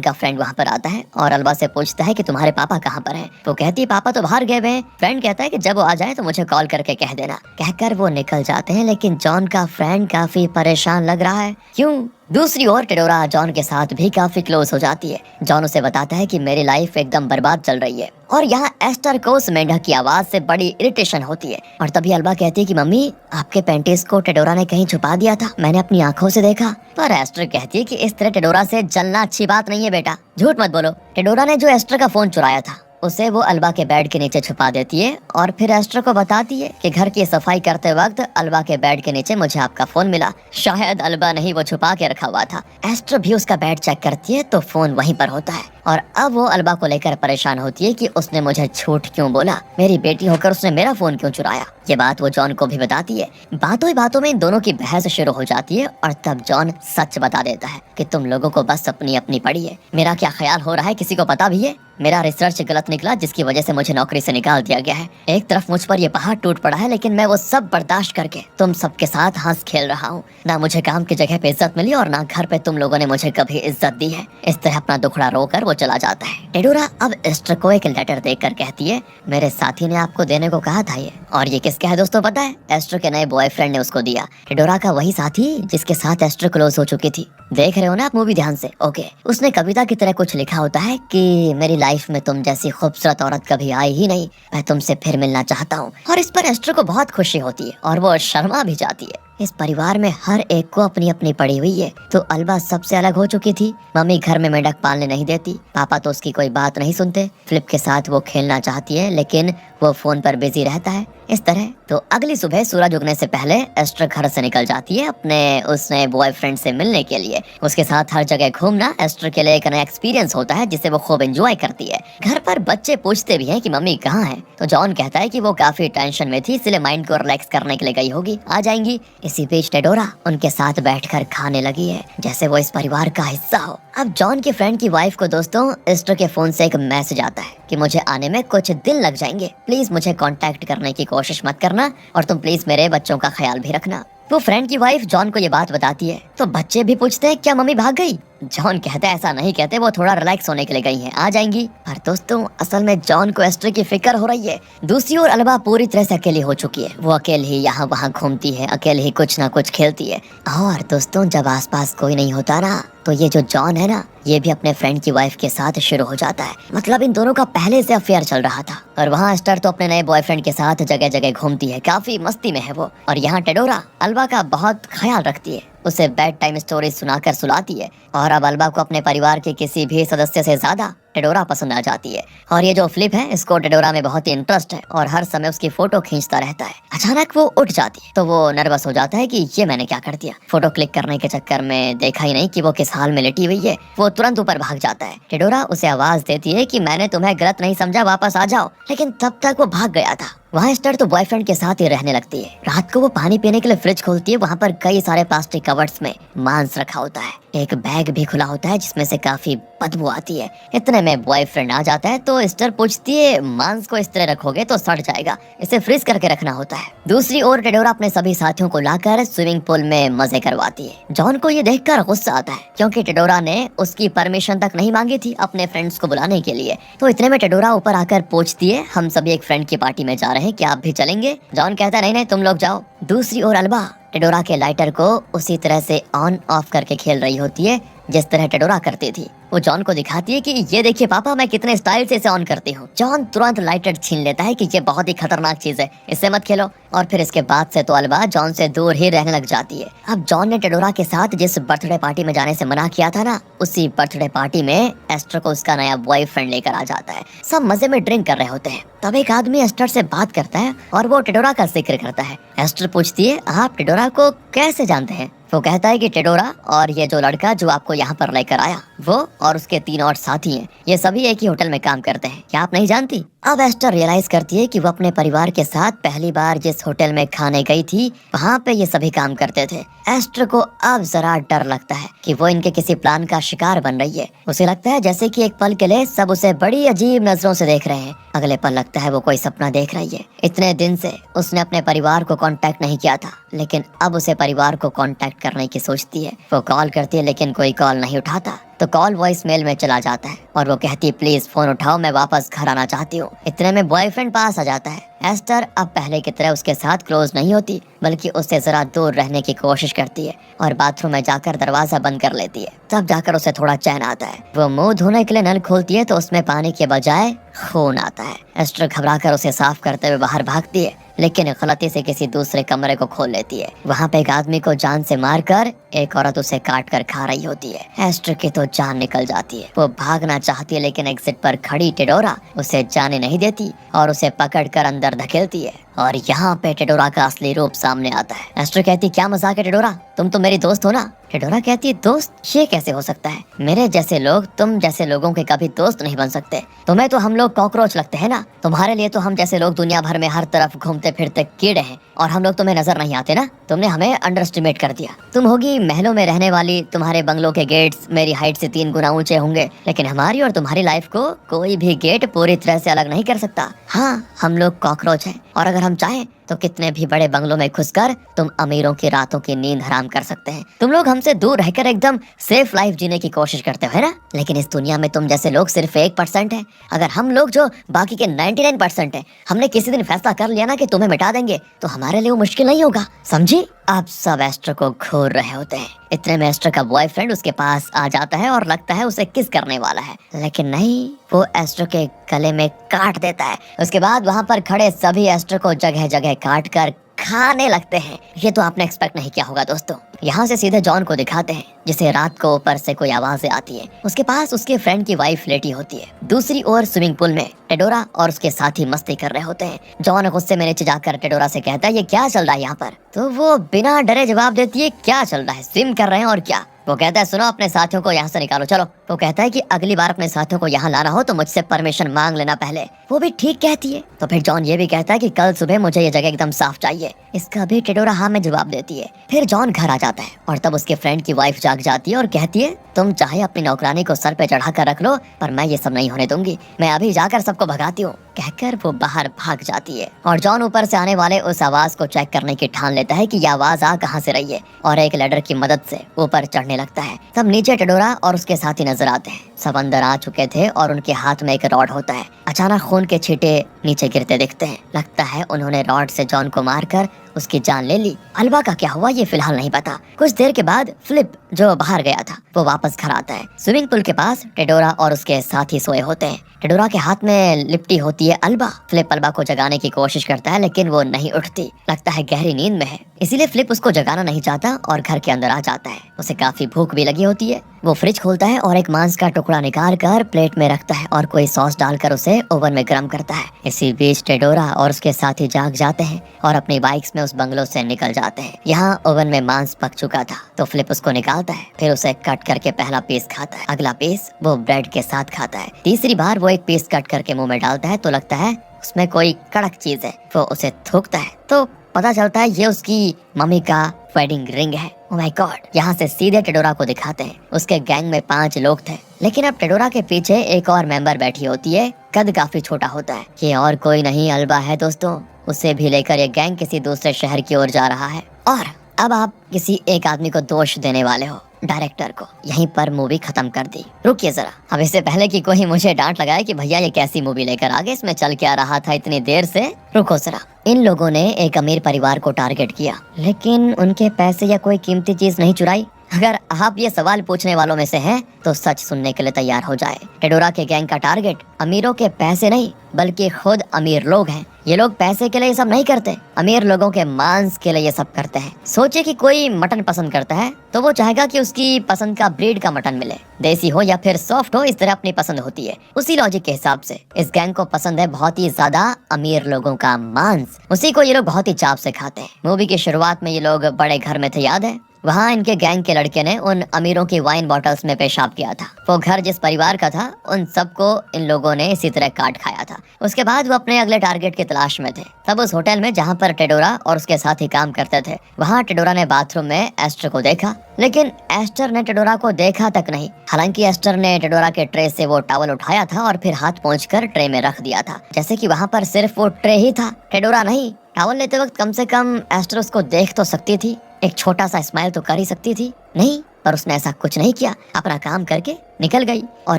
का फ्रेंड वहाँ पर आता है और अल्बा से पूछता है कि तुम्हारे पापा कहाँ पर हैं। वो कहती है पापा तो बाहर गए हुए हैं। फ्रेंड कहता है कि जब वो आ जाए तो मुझे कॉल करके कह देना। कहकर वो निकल जाते हैं, लेकिन जॉन का फ्रेंड काफी परेशान लग रहा है। क्यों? दूसरी ओर टेडोरा जॉन के साथ भी काफी क्लोज हो जाती है। जॉन उसे बताता है कि मेरी लाइफ एकदम बर्बाद चल रही है। और यहाँ एस्टर को उस मेंढक की आवाज से बड़ी इरिटेशन होती है। और तभी अल्बा कहती है कि मम्मी आपके पेंटिस को टेडोरा ने कहीं छुपा दिया था, मैंने अपनी आंखों से देखा। पर एस्टर कहती है कि इस तरह टेडोरा से जलना अच्छी बात नहीं है बेटा, झूठ मत बोलो। टेडोरा ने जो एस्टर का फोन चुराया था उसे वो अल्बा के बेड के नीचे छुपा देती है और फिर एस्टर को बताती है कि घर की सफाई करते वक्त अल्बा के बेड के नीचे मुझे आपका फोन मिला। शायद अल्बा ने ही वो छुपा के रखा हुआ था। एस्टर भी उसका बेड चेक करती है तो फोन वहीं पर होता है और अब वो अल्बा को लेकर परेशान होती है कि उसने मुझे झूठ क्यों बोला, मेरी बेटी होकर उसने मेरा फोन क्यों चुराया। ये बात वो जॉन को भी बताती है। बातों ही बातों में इन दोनों की बहस शुरू हो जाती है और तब जॉन सच बता देता है कि तुम लोगों को बस अपनी अपनी पड़ी है, मेरा क्या ख्याल हो रहा है किसी को पता भी है। मेरा रिसर्च गलत निकला जिसकी वजह से मुझे नौकरी से निकाल दिया गया है। एक तरफ मुझ पर ये पहाड़ टूट पड़ा है, लेकिन मैं वो सब बर्दाश्त करके तुम सबके साथ हंस खेल रहा हूँ। ना मुझे काम की जगह पे इज्जत मिली और ना घर पे तुम लोगों ने मुझे कभी इज्जत दी है। इस तरह अपना दुखड़ा रोकर वो चला जाता है। टेडोरा अब एस्टर को एक लेटर देकर कहती है मेरे साथी ने आपको देने को कहा था ये। और ये किसका है दोस्तों पता है? एस्टर के नए बॉयफ्रेंड ने उसको दिया। टेडोरा का वही साथी जिसके साथ एस्टर क्लोज हो चुकी थी। देख रहे हो ना आप मूवी ध्यान से? ओके। उसने कविता की तरह कुछ लिखा होता है कि मेरी लाइफ में तुम जैसी खूबसूरत औरत कभी आई ही नहीं, मैं तुमसे फिर मिलना चाहता हूँ। और इस पर एस्टर को बहुत खुशी होती है और वो शर्मा भी जाती है। इस परिवार में हर एक को अपनी अपनी पड़ी हुई है। तो अल्बा सबसे अलग हो चुकी थी। मम्मी घर में मेंढक पालने नहीं देती, पापा तो उसकी कोई बात नहीं सुनते। फिलिप के साथ वो खेलना चाहती है लेकिन वो फोन पर बिजी रहता है। इस तरह तो अगली सुबह सूरज उगने से पहले एस्टर घर से निकल जाती है अपने उस नए बॉयफ्रेंड से मिलने के लिए। उसके साथ हर जगह घूमना एस्टर के लिए एक नया एक्सपीरियंस होता है जिसे वो खूब एंजॉय करती है। घर पर बच्चे पूछते भी हैं कि मम्मी कहाँ है, तो जॉन कहता है कि वो काफी टेंशन में थी इसलिए माइंड को रिलैक्स करने के लिए गई होगी, आ जाएंगी। इसी बीच टेडोरा उनके साथ बैठकर खाने लगी है जैसे वो इस परिवार का हिस्सा हो। अब जॉन के फ्रेंड की वाइफ को दोस्तों एस्टर के फोन से एक मैसेज आता है कि मुझे आने में कुछ दिन लग जाएंगे, प्लीज मुझे कांटेक्ट करने की कोशिश मत करना और तुम प्लीज मेरे बच्चों का ख्याल भी रखना। वो फ्रेंड की वाइफ जॉन को ये बात बताती है तो बच्चे भी पूछते हैं क्या मम्मी भाग गई? जॉन कहता है ऐसा नहीं कहते, वो थोड़ा रिलैक्स होने के लिए गई हैं, आ जाएंगी। पर दोस्तों असल में जॉन को एस्टर की फिक्र हो रही है। दूसरी ओर अल्बा पूरी तरह से अकेली हो चुकी है। वो अकेले ही यहाँ वहाँ घूमती है, अकेले ही कुछ ना कुछ खेलती है। और दोस्तों जब आसपास कोई नहीं होता ना तो ये जो जॉन है ना ये भी अपने फ्रेंड की वाइफ के साथ शुरू हो जाता है। मतलब इन दोनों का पहले से अफेयर चल रहा था। और वहाँ एस्टर तो अपने नए बॉयफ्रेंड के साथ जगह जगह घूमती है, काफी मस्ती में है वो। और यहाँ टेडोरा अल्बा का बहुत ख्याल रखती है, उसे बेड टाइम स्टोरी सुनाकर सुलाती है। और अब अल्बा को अपने परिवार के किसी भी सदस्य से ज्यादा टेडोरा पसंद आ जाती है। और ये जो फिलिप है इसको टेडोरा में बहुत ही इंटरेस्ट है और हर समय उसकी फोटो खींचता रहता है। अचानक वो उठ जाती है तो वो नर्वस हो जाता है कि ये मैंने क्या कर दिया। फोटो क्लिक करने के चक्कर में देखा ही नहीं कि वो किस हाल में लेटी हुई है। वो तुरंत ऊपर भाग जाता है। टेडोरा उसे आवाज देती है कि मैंने तुम्हें गलत नहीं समझा, वापस आ जाओ, लेकिन तब तक वो भाग गया था। वहाँ एस्टर तो बॉयफ्रेंड के साथ ही रहने लगती है। रात को वो पानी पीने के लिए फ्रिज खोलती है, वहाँ पर कई सारे प्लास्टिक कवर्स में मांस रखा होता है। एक बैग भी खुला होता है जिसमें से काफी बदबू आती है। इतने में बॉयफ्रेंड आ जाता है तो एस्टर पूछती है मांस को इस तरह रखोगे तो सड़ जाएगा, इसे फ्रीज करके रखना होता है। दूसरी ओर टेडोरा अपने सभी साथियों को लाकर स्विमिंग पूल में मजे करवाती है। जॉन को ये देखकर गुस्सा आता है क्योंकि टेडोरा ने उसकी परमिशन तक नहीं मांगी थी अपने फ्रेंड्स को बुलाने के लिए। तो इतने में टेडोरा ऊपर आकर पूछती है हम सभी एक फ्रेंड की पार्टी में जा रहे हैं, क्या आप भी चलेंगे? जॉन कहता है नहीं नहीं तुम लोग जाओ। दूसरी ओर अल्बा टेडोरा के लाइटर को उसी तरह से ऑन ऑफ करके खेल रही होती है जिस तरह टेडोरा करती थी। वो जॉन को दिखाती है कि ये देखिए पापा मैं कितने स्टाइल से इसे ऑन करती हूँ। जॉन तुरंत लाइटर छीन लेता है कि ये बहुत ही खतरनाक चीज है, इससे मत खेलो। और फिर इसके बाद से तो अल्बा जॉन से दूर ही रहने लग जाती है। अब जॉन ने टेडोरा के साथ जिस बर्थडे पार्टी में जाने से मना किया था ना, उसी बर्थडे पार्टी में एस्टर को उसका नया बॉयफ्रेंड लेकर आ जाता है। सब मजे में ड्रिंक कर रहे होते हैं। तब एक आदमी एस्टर से बात करता है और वो टेडोरा का जिक्र करता है। एस्टर पूछती है आप टेडोरा को कैसे जानते हैं? वो कहता है कि टेडोरा और ये जो लड़का जो आपको यहाँ पर लेकर आया, वो और उसके 3 और साथी हैं, ये सभी एक ही होटल में काम करते हैं। क्या आप नहीं जानती? अब एस्टर रियलाइज करती है कि वो अपने परिवार के साथ पहली बार जिस होटल में खाने गई थी, वहाँ पे ये सभी काम करते थे। एस्टर को अब जरा डर लगता है कि वो इनके किसी प्लान का शिकार बन रही है। उसे लगता है जैसे कि एक पल के लिए सब उसे बड़ी अजीब नजरों से देख रहे हैं, अगले पल लगता है वो कोई सपना देख रही है। इतने दिन से उसने अपने परिवार को कांटेक्ट नहीं किया था, लेकिन अब उसे परिवार को कांटेक्ट करने की सोचती है। वो कॉल करती है लेकिन कोई कॉल नहीं उठाता, तो कॉल वॉइस मेल में चला जाता है और वो कहती है प्लीज फोन उठाओ, मैं वापस घर आना चाहती हूँ। इतने में बॉयफ्रेंड पास आ जाता है। एस्टर अब पहले की तरह उसके साथ क्लोज नहीं होती, बल्कि उससे जरा दूर रहने की कोशिश करती है और बाथरूम में जाकर दरवाजा बंद कर लेती है। तब जाकर उसे थोड़ा चैन आता है। वो मुंह धोने के लिए नल खोलती है तो उसमें पानी के बजाय खून आता है। एस्टर घबराकर उसे साफ करते हुए बाहर भागती है, लेकिन गलती से किसी दूसरे कमरे को खोल लेती है। वहाँ पे एक आदमी को जान से मारकर एक औरत उसे काट कर खा रही होती है। एस्टर की तो जान निकल जाती है। वो भागना चाहती है लेकिन एग्जिट पर खड़ी टेडोरा उसे जाने नहीं देती और उसे पकड़कर अंदर धकेलती है। और यहाँ पे टेडोरा का असली रूप सामने आता है। एस्टर कहती क्या मजाक है टेडोरा, तुम तो मेरी दोस्त हो ना। टेडोरा कहती है दोस्त? ये कैसे हो सकता है? मेरे जैसे लोग तुम जैसे लोगों के कभी दोस्त नहीं बन सकते। तुम्हें तो हम लोग कॉकरोच लगते हैं ना। तुम्हारे लिए तो हम जैसे लोग दुनिया भर में हर तरफ घूमते फिरते कीड़े हैं और हम लोग तुम्हें नजर नहीं आते ना। तुमने हमें अंडर एस्टिमेट कर दिया। तुम होगी महलों में रहने वाली, तुम्हारे बंगलों के गेट्स मेरी हाइट से 3 गुना ऊंचे होंगे, लेकिन हमारी और तुम्हारी लाइफ को कोई भी गेट पूरी तरह से अलग नहीं कर सकता। हाँ, हम लोग कॉकरोच हैं और अगर हम चाहें तो कितने भी बड़े बंगलों में घुसकर तुम अमीरों की रातों की नींद हराम कर सकते हैं। तुम लोग हमसे दूर रहकर एकदम सेफ लाइफ जीने की कोशिश करते हो, है ना? लेकिन इस दुनिया में तुम जैसे लोग सिर्फ 1% हैं। अगर हम लोग जो बाकी के 99% हैं, हमने किसी दिन फैसला कर लिया ना कि तुम्हें मिटा देंगे, तो हमारे लिए वो मुश्किल नहीं होगा, समझी? अब सब एस्टर को घूर रहे होते हैं। इतने में एस्टर का बॉयफ्रेंड उसके पास आ जाता है और लगता है उसे किस करने वाला है, लेकिन नहीं, वो एस्टर के गले में काट देता है। उसके बाद वहाँ पर खड़े सभी एस्टर को जगह जगह काट कर खाने लगते हैं। ये तो आपने एक्सपेक्ट नहीं किया होगा दोस्तों। यहाँ से सीधे जॉन को दिखाते हैं, जिसे रात को ऊपर से कोई आवाजें आती है। उसके पास उसके फ्रेंड की वाइफ लेटी होती है। दूसरी ओर स्विमिंग पूल में टेडोरा और उसके साथी मस्ती कर रहे होते हैं। जॉन गुस्से में नीचे जाकर टेडोरा से कहता है ये क्या चल रहा है यहाँ पर? तो वो बिना डरे जवाब देती है क्या चल रहा है, स्विम कर रहे हैं और क्या। वो कहता है सुनो, अपने साथियों को यहाँ से निकालो, चलो। वो कहता है कि अगली बार अपने साथियों को यहाँ लाना हो तो मुझसे परमिशन मांग लेना पहले। वो भी ठीक कहती है। तो फिर जॉन ये भी कहता है कि कल सुबह मुझे ये जगह एकदम साफ चाहिए। इसका भी टेडोरा हाँ में जवाब देती है। फिर जॉन घर आ जाता है और तब उसके फ्रेंड की वाइफ जाग जाती है और कहती है तुम चाहे अपनी नौकरानी को सर पे चढ़ा कर रख लो, पर मैं ये सब नहीं होने दूंगी। मैं अभी जाकर सबको भगाती हूँ। कहकर वो बाहर भाग जाती है और जॉन ऊपर से आने वाले उस आवाज को चेक करने की ठान लेता है कि ये आवाज आ कहाँ से रही है और एक लैडर की मदद से ऊपर चढ़ने लगता है। तब नीचे टेडोरा और उसके साथी नजर आते हैं। सब अंदर आ चुके थे और उनके हाथ में एक रॉड होता है। अचानक खून के छींटे नीचे गिरते दिखते हैं। लगता है उन्होंने रॉड से जॉन को मारकर उसकी जान ले ली। अल्बा का क्या हुआ ये फिलहाल नहीं पता। कुछ देर के बाद फिलिप जो बाहर गया था वो वापस घर आता है। स्विमिंग पूल के पास टेडोरा और उसके साथी सोए होते हैं। टेडोरा के हाथ में लिपटी होती है अल्बा। फिलिप अल्बा को जगाने की कोशिश करता है लेकिन वो नहीं उठती। लगता है गहरी नींद में है, इसीलिए फिलिप उसको जगाना नहीं चाहता और घर के अंदर आ जाता है। उसे काफी भूख भी लगी होती है। वो फ्रिज खोलता है और एक मांस का टुकड़ा निकाल कर प्लेट में रखता है और कोई सॉस डालकर उसे ओवन में गर्म करता है। इसी बीच टेडोरा और उसके साथी जाग जाते हैं और अपनी बाइक्स में उस बंगलो से निकल जाते हैं। यहाँ ओवन में मांस पक चुका था तो फिलिप उसको निकालता है, फिर उसे कट करके पहला पीस खाता है। अगला पीस वो ब्रेड के साथ खाता है। तीसरी बार वो एक पीस कट करके मुंह में डालता है तो लगता है उसमें कोई कड़क चीज है। वो उसे थूकता है तो पता चलता है ये उसकी मम्मी का वेडिंग रिंग है। Oh my God. यहाँ से सीधे टेडोरा को दिखाते हैं। उसके गैंग में 5 लोग थे, लेकिन अब टेडोरा के पीछे एक और मेंबर बैठी होती है। कद काफी छोटा होता है। ये और कोई नहीं अल्बा है दोस्तों। उसे भी लेकर ये गैंग किसी दूसरे शहर की ओर जा रहा है। और अब आप किसी एक आदमी को दोष देने वाले हो, डायरेक्टर को। यहीं पर मूवी खत्म कर दी। रुकिए जरा, अब इससे पहले कि कोई मुझे डांट लगाए कि भैया ये कैसी मूवी लेकर आ गए, इसमें चल क्या रहा था इतनी देर से, रुको जरा। इन लोगों ने एक अमीर परिवार को टारगेट किया, लेकिन उनके पैसे या कोई कीमती चीज नहीं चुराई। अगर आप ये सवाल पूछने वालों में से हैं, तो सच सुनने के लिए तैयार हो जाए। टेडोरा के गैंग का टारगेट अमीरों के पैसे नहीं, बल्कि खुद अमीर लोग हैं। ये लोग पैसे के लिए ये सब नहीं करते, अमीर लोगों के मांस के लिए ये सब करते हैं। सोचिए कि कोई मटन पसंद करता है तो वो चाहेगा कि उसकी पसंद का ब्रीड का मटन मिले, देसी हो या फिर सॉफ्ट हो, इस तरह अपनी पसंद होती है। उसी लॉजिक के हिसाब से इस गैंग को पसंद है बहुत ही ज्यादा अमीर लोगों का मांस, उसी को ये लोग बहुत ही चाव से खाते हैं। मूवी की शुरुआत में ये लोग बड़े घर में थे, याद है? वहाँ इनके गैंग के लड़के ने उन अमीरों की वाइन बॉटल्स में पेशाब किया था। वो घर जिस परिवार का था, उन सबको इन लोगों ने इसी तरह काट खाया था। उसके बाद वो अपने अगले टारगेट की तलाश में थे। तब उस होटल में जहाँ पर टेडोरा और उसके साथी काम करते थे, वहाँ टेडोरा ने बाथरूम में एस्टर को देखा, लेकिन एस्टर ने टेडोरा को देखा तक नहीं। हालांकि एस्टर ने टेडोरा के ट्रे से वो टॉवल उठाया था और फिर हाथ पहुँचकर ट्रे में रख दिया था, जैसे कि वहाँ पर सिर्फ वो ट्रे ही था, टेडोरा नहीं। टॉवल लेते वक्त कम से कम एस्टर उसको देख तो सकती थी, एक छोटा सा स्माइल तो कर ही सकती थी। नहीं, पर उसने ऐसा कुछ नहीं किया, अपना काम करके निकल गई और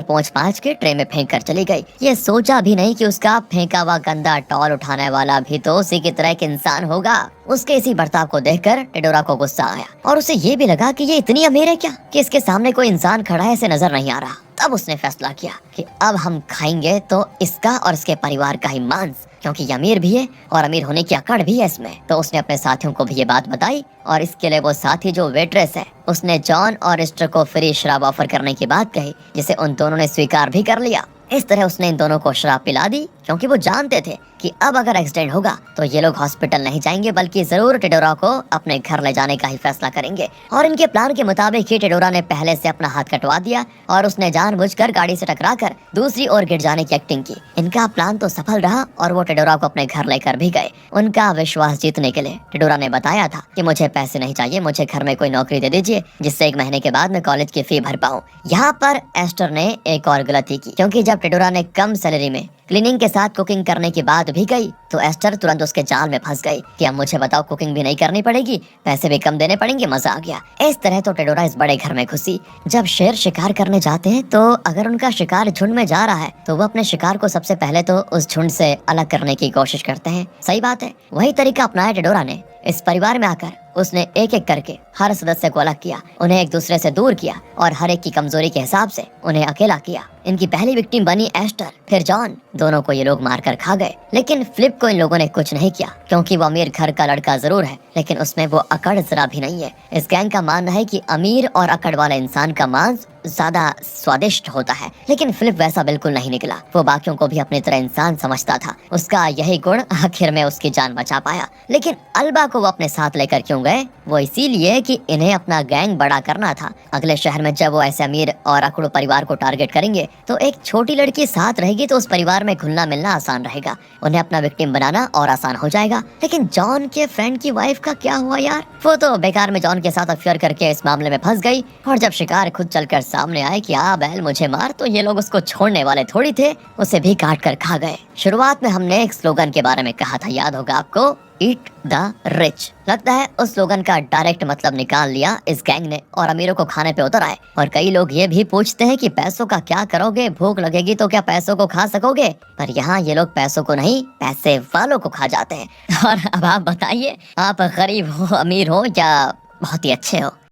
पहुंच के ट्रे में फेंक कर चली गई। ये सोचा भी नहीं कि उसका फेंका हुआ गंदा टॉल उठाने वाला भी तो उसी की तरह एक इंसान होगा। उसके इसी बर्ताव को देखकर टेडोरा को गुस्सा आया और उसे ये भी लगा कि ये इतनी अमीर है क्या कि इसके सामने कोई इंसान खड़ा है, इसे नजर नहीं आ रहा। तब उसने फैसला किया कि अब हम खाएंगे तो इसका और इसके परिवार का ही मांस, क्योंकि ये अमीर भी है और अमीर होने की अकड़ भी है इसमें। तो उसने अपने साथियों को भी ये बात बताई और इसके लिए वो साथी जो वेट्रेस है, उसने जॉन और एस्टर को फ्री शराब ऑफर करने की बात कही, जिसे उन दोनों ने स्वीकार भी कर लिया। इस तरह उसने इन दोनों को शराब पिला दी, क्योंकि वो जानते थे कि अब अगर एक्सीडेंट होगा तो ये लोग हॉस्पिटल नहीं जाएंगे, बल्कि जरूर टेडोरा को अपने घर ले जाने का ही फैसला करेंगे। और इनके प्लान के मुताबिक ही टेडोरा ने पहले से अपना हाथ कटवा दिया और उसने जानबूझकर गाड़ी से टकराकर दूसरी ओर गिर जाने की एक्टिंग की। इनका प्लान तो सफल रहा और वो टेडोरा को अपने घर लेकर भी गए। उनका विश्वास जीतने के लिए टेडोरा ने बताया था कि मुझे पैसे नहीं चाहिए, मुझे घर में कोई नौकरी दे दीजिए जिससे 1 महीने के बाद मैं कॉलेज की फी भर पाऊँ। यहाँ पर एस्टर ने एक और गलती की, क्योंकि जब टेडोरा ने कम सैलरी में क्लीनिंग के साथ कुकिंग करने की बात भी गई तो एस्टर तुरंत उसके जाल में फंस गई कि अब मुझे बताओ, कुकिंग भी नहीं करनी पड़ेगी, पैसे भी कम देने पड़ेंगे। मजा आ गया। इस तरह तो टेडोरा इस बड़े घर में घुसी। जब शेर शिकार करने जाते हैं तो अगर उनका शिकार झुंड में जा रहा है तो वो अपने शिकार को सबसे पहले तो उस झुंड से अलग करने की कोशिश करते हैं। सही बात है, वही तरीका अपनाया टेडोरा ने। इस परिवार में आकर उसने एक एक करके हर सदस्य को अलग किया, उन्हें एक दूसरे से दूर किया और हर एक की कमजोरी के हिसाब से उन्हें अकेला किया। इनकी पहली विक्टिम बनी एस्टर, फिर जॉन। दोनों को ये लोग मारकर खा गए, लेकिन फ्लिप को इन लोगों ने कुछ नहीं किया, क्योंकि वो अमीर घर का लड़का जरूर है, लेकिन उसमें वो अकड़ जरा भी नहीं है। इस गैंग का मानना है कि अमीर और अकड़ वाले इंसान का मांस ज्यादा स्वादिष्ट होता है, लेकिन फिलिप वैसा बिल्कुल नहीं निकला। वो बाकियों को भी अपनी तरह इंसान समझता था। उसका यही गुण आखिर में उसकी जान बचा पाया। लेकिन अल्बा को वो अपने साथ लेकर क्यों गए? वो इसीलिए कि इन्हें अपना गैंग बड़ा करना था। अगले शहर में जब वो ऐसे अमीर और अकड़ू परिवार को टारगेट करेंगे तो एक छोटी लड़की साथ रहेगी तो उस परिवार में घुलना मिलना आसान रहेगा, उन्हें अपना विक्टिम बनाना और आसान हो जाएगा। लेकिन जॉन के फ्रेंड की वाइफ का क्या हुआ यार? वो तो बेकार में जॉन के साथ अफेयर करके इस मामले में फंस गई, और जब शिकार खुद चलकर सामने आए कि आ बैल मुझे मार, तो ये लोग उसको छोड़ने वाले थोड़ी थे, उसे भी काट कर खा गए। शुरुआत में हमने एक स्लोगन के बारे में कहा था, याद होगा आपको, ईट द रिच। लगता है उस स्लोगन का डायरेक्ट मतलब निकाल लिया इस गैंग ने और अमीरों को खाने पे उतर आए। और कई लोग ये भी पूछते हैं कि पैसों का क्या करोगे, भूख लगेगी तो क्या पैसों को खा सकोगे? पर यहाँ ये लोग पैसों को नहीं, पैसे वालों को खा जाते हैं। और अब आप बताइए, आप गरीब हो, अमीर हो या बहुत ही अच्छे हो?